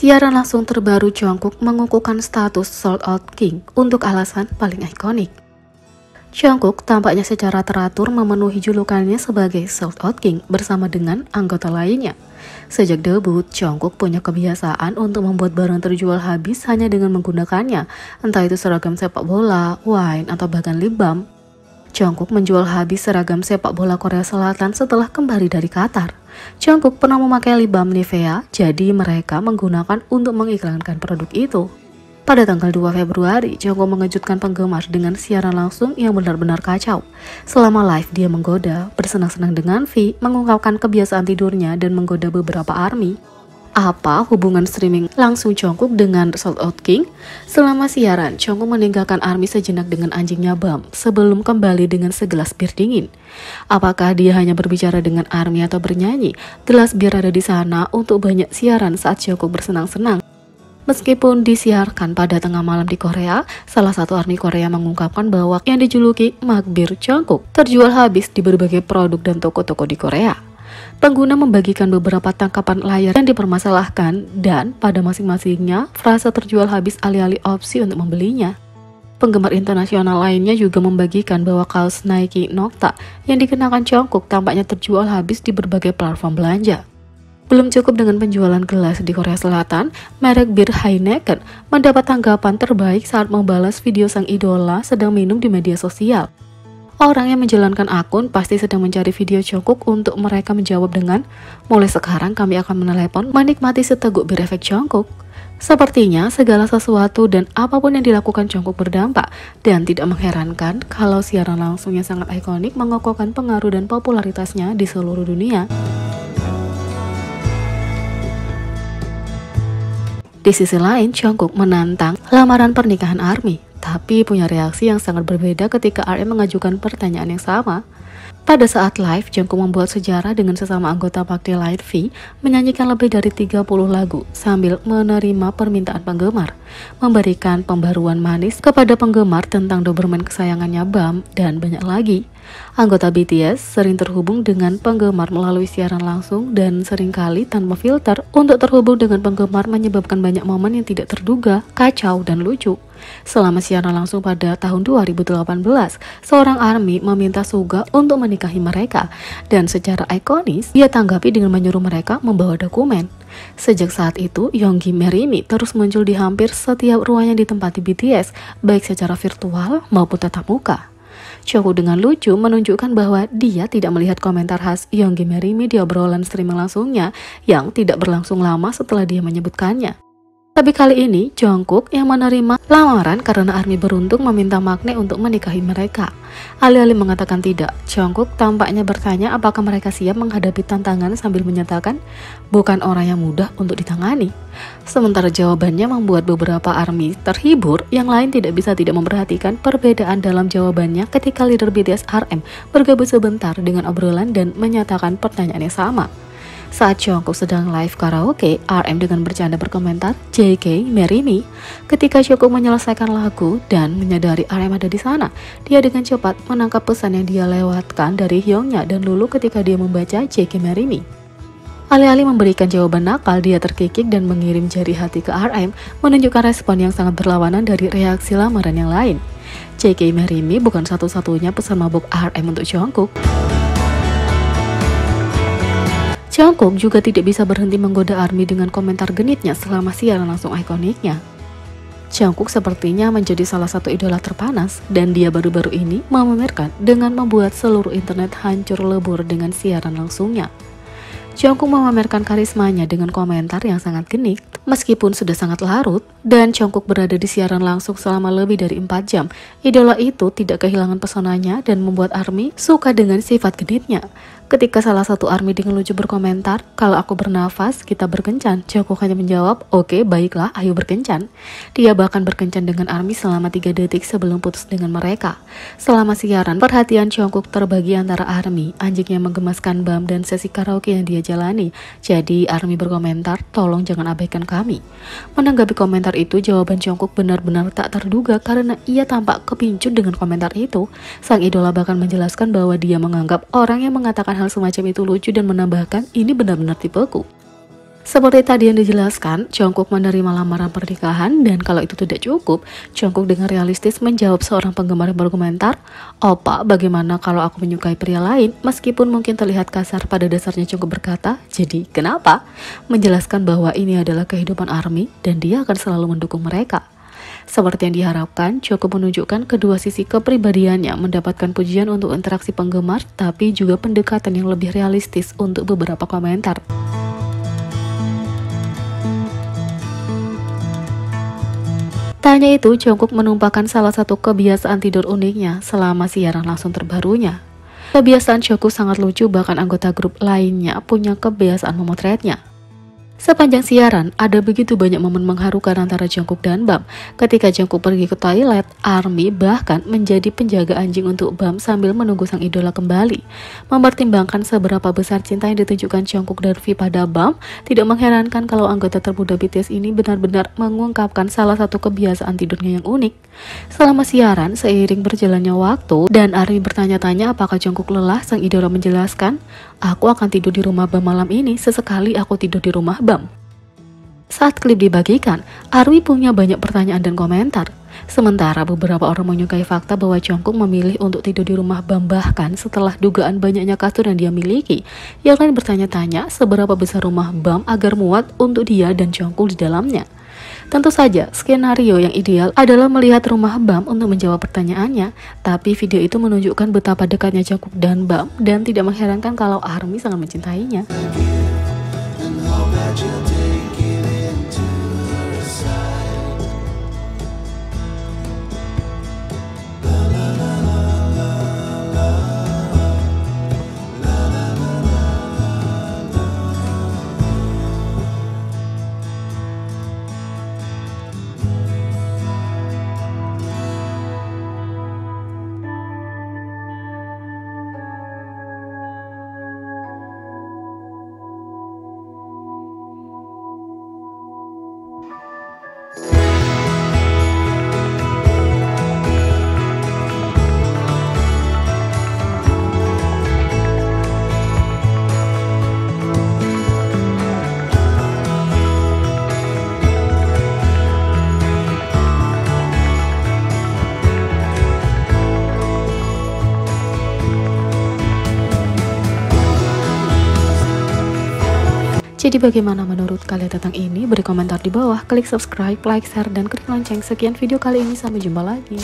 Siaran langsung terbaru Jungkook mengukuhkan status Sold Out King untuk alasan paling ikonik. Jungkook tampaknya secara teratur memenuhi julukannya sebagai Sold Out King bersama dengan anggota lainnya. Sejak debut, Jungkook punya kebiasaan untuk membuat barang terjual habis hanya dengan menggunakannya, entah itu seragam sepak bola, wine, atau bahkan lip balm. Jungkook menjual habis seragam sepak bola Korea Selatan setelah kembali dari Qatar. Jungkook pernah memakai lip balm Nivea, jadi mereka menggunakan untuk mengiklankan produk itu. Pada tanggal 2 Februari, Jungkook mengejutkan penggemar dengan siaran langsung yang benar-benar kacau. Selama live, dia menggoda, bersenang-senang dengan V, mengungkapkan kebiasaan tidurnya, dan menggoda beberapa ARMY. Apa hubungan streaming langsung Jungkook dengan Sold Out King? Selama siaran, Jungkook meninggalkan ARMY sejenak dengan anjingnya Bam sebelum kembali dengan segelas bir dingin. Apakah dia hanya berbicara dengan ARMY atau bernyanyi? Gelas bir ada di sana untuk banyak siaran saat Jungkook bersenang-senang. Meskipun disiarkan pada tengah malam di Korea, salah satu ARMY Korea mengungkapkan bahwa yang dijuluki mug bir Jungkook terjual habis di berbagai produk dan toko-toko di Korea. Pengguna membagikan beberapa tangkapan layar yang dipermasalahkan dan pada masing-masingnya frasa terjual habis alih-alih opsi untuk membelinya. Penggemar internasional lainnya juga membagikan bahwa kaos Nike Nocta yang dikenakan Jungkook tampaknya terjual habis di berbagai platform belanja. Belum cukup dengan penjualan gelas di Korea Selatan, merek bir Heineken mendapat tanggapan terbaik saat membalas video sang idola sedang minum di media sosial. Orang yang menjalankan akun pasti sedang mencari video Jungkook untuk mereka menjawab dengan, "Mulai sekarang kami akan menelepon menikmati seteguk bir efek Jungkook." Sepertinya segala sesuatu dan apapun yang dilakukan Jungkook berdampak, dan tidak mengherankan kalau siaran langsungnya sangat ikonik mengokohkan pengaruh dan popularitasnya di seluruh dunia. Di sisi lain, Jungkook menantang lamaran pernikahan ARMY. Tapi punya reaksi yang sangat berbeda ketika RM mengajukan pertanyaan yang sama. Pada saat live, Jungkook membuat sejarah dengan sesama anggota Party Light V menyanyikan lebih dari 30 lagu sambil menerima permintaan penggemar, memberikan pembaruan manis kepada penggemar tentang Doberman kesayangannya Bam, dan banyak lagi. Anggota BTS sering terhubung dengan penggemar melalui siaran langsung dan seringkali tanpa filter untuk terhubung dengan penggemar menyebabkan banyak momen yang tidak terduga, kacau, dan lucu. Selama siaran langsung pada tahun 2018, seorang ARMY meminta Suga untuk menikahi mereka, dan secara ikonis, dia tanggapi dengan menyuruh mereka membawa dokumen. Sejak saat itu, Yoongi Merimi terus muncul di hampir setiap ruang yang ditempati BTS, baik secara virtual maupun tatap muka. Jungkook dengan lucu menunjukkan bahwa dia tidak melihat komentar khas Yoongi Merimi di obrolan streaming langsungnya yang tidak berlangsung lama setelah dia menyebutkannya. Tapi kali ini, Jungkook yang menerima lamaran karena ARMY beruntung meminta Maknae untuk menikahi mereka. Alih-alih mengatakan tidak, Jungkook tampaknya bertanya apakah mereka siap menghadapi tantangan sambil menyatakan, bukan orang yang mudah untuk ditangani. Sementara jawabannya membuat beberapa ARMY terhibur, yang lain tidak bisa tidak memperhatikan perbedaan dalam jawabannya ketika leader BTS RM bergabung sebentar dengan obrolan dan menyatakan pertanyaan yang sama. Saat Jungkook sedang live karaoke, RM dengan bercanda berkomentar, "JK, marry me." Ketika Jungkook menyelesaikan lagu dan menyadari RM ada di sana, dia dengan cepat menangkap pesan yang dia lewatkan dari Hyungnya dan Lulu ketika dia membaca "JK, marry me." Alih-alih memberikan jawaban nakal, dia terkikik dan mengirim jari hati ke RM, menunjukkan respon yang sangat berlawanan dari reaksi lamaran yang lain. "JK, marry me" bukan satu-satunya pesan mabuk RM untuk Jungkook. Jungkook juga tidak bisa berhenti menggoda ARMY dengan komentar genitnya selama siaran langsung ikoniknya. Jungkook sepertinya menjadi salah satu idola terpanas, dan dia baru-baru ini memamerkan dengan membuat seluruh internet hancur lebur dengan siaran langsungnya. Jungkook memamerkan karismanya dengan komentar yang sangat genit, meskipun sudah sangat larut, dan Jungkook berada di siaran langsung selama lebih dari 4 jam. Idola itu tidak kehilangan pesonanya dan membuat ARMY suka dengan sifat genitnya. Ketika salah satu ARMY dengan lucu berkomentar, "Kalau aku bernafas, kita berkencan," Jungkook hanya menjawab, "Oke, baiklah, ayo berkencan." Dia bahkan berkencan dengan ARMY selama 3 detik sebelum putus dengan mereka. Selama siaran, perhatian Jungkook terbagi antara ARMY, anjing yang menggemaskan Bam, dan sesi karaoke yang dia jalani. Jadi ARMY berkomentar, "Tolong jangan abaikan kami." Menanggapi komentar itu, jawaban Jungkook benar-benar tak terduga karena ia tampak kepincut dengan komentar itu. Sang idola bahkan menjelaskan bahwa dia menganggap orang yang mengatakan hal semacam itu lucu dan menambahkan, "Ini benar-benar tipeku." Seperti tadi yang dijelaskan, Jungkook menerima lamaran pernikahan dan kalau itu tidak cukup, Jungkook dengan realistis menjawab seorang penggemar yang berkomentar, "Opa, bagaimana kalau aku menyukai pria lain?" Meskipun mungkin terlihat kasar, pada dasarnya Jungkook berkata, "Jadi kenapa?" Menjelaskan bahwa ini adalah kehidupan ARMY dan dia akan selalu mendukung mereka. Seperti yang diharapkan, Jungkook menunjukkan kedua sisi kepribadiannya, mendapatkan pujian untuk interaksi penggemar, tapi juga pendekatan yang lebih realistis untuk beberapa komentar. Tanya itu, Jungkook menumpahkan salah satu kebiasaan tidur uniknya selama siaran langsung terbarunya. Kebiasaan Jungkook sangat lucu, bahkan anggota grup lainnya punya kebiasaan memotretnya. Sepanjang siaran, ada begitu banyak momen mengharukan antara Jungkook dan Bam. Ketika Jungkook pergi ke toilet, ARMY bahkan menjadi penjaga anjing untuk Bam sambil menunggu sang idola kembali. Mempertimbangkan seberapa besar cinta yang ditunjukkan Jungkook dan V pada Bam, tidak mengherankan kalau anggota termuda BTS ini benar-benar mengungkapkan salah satu kebiasaan tidurnya yang unik. Selama siaran, seiring berjalannya waktu dan ARMY bertanya-tanya apakah Jungkook lelah, sang idola menjelaskan, "Aku akan tidur di rumah Bam malam ini, sesekali aku tidur di rumah Bam." Saat klip dibagikan, ARMY punya banyak pertanyaan dan komentar. Sementara beberapa orang menyukai fakta bahwa Jungkook memilih untuk tidur di rumah Bam, bahkan setelah dugaan banyaknya kasur yang dia miliki. Yang lain bertanya-tanya seberapa besar rumah Bam agar muat untuk dia dan Jungkook di dalamnya. Tentu saja, skenario yang ideal adalah melihat rumah Bam untuk menjawab pertanyaannya, tapi video itu menunjukkan betapa dekatnya Jungkook dan Bam, dan tidak mengherankan kalau ARMY sangat mencintainya. Jadi bagaimana menurut kalian tentang ini? Beri komentar di bawah, klik subscribe, like, share, dan klik lonceng. Sekian video kali ini, sampai jumpa lagi.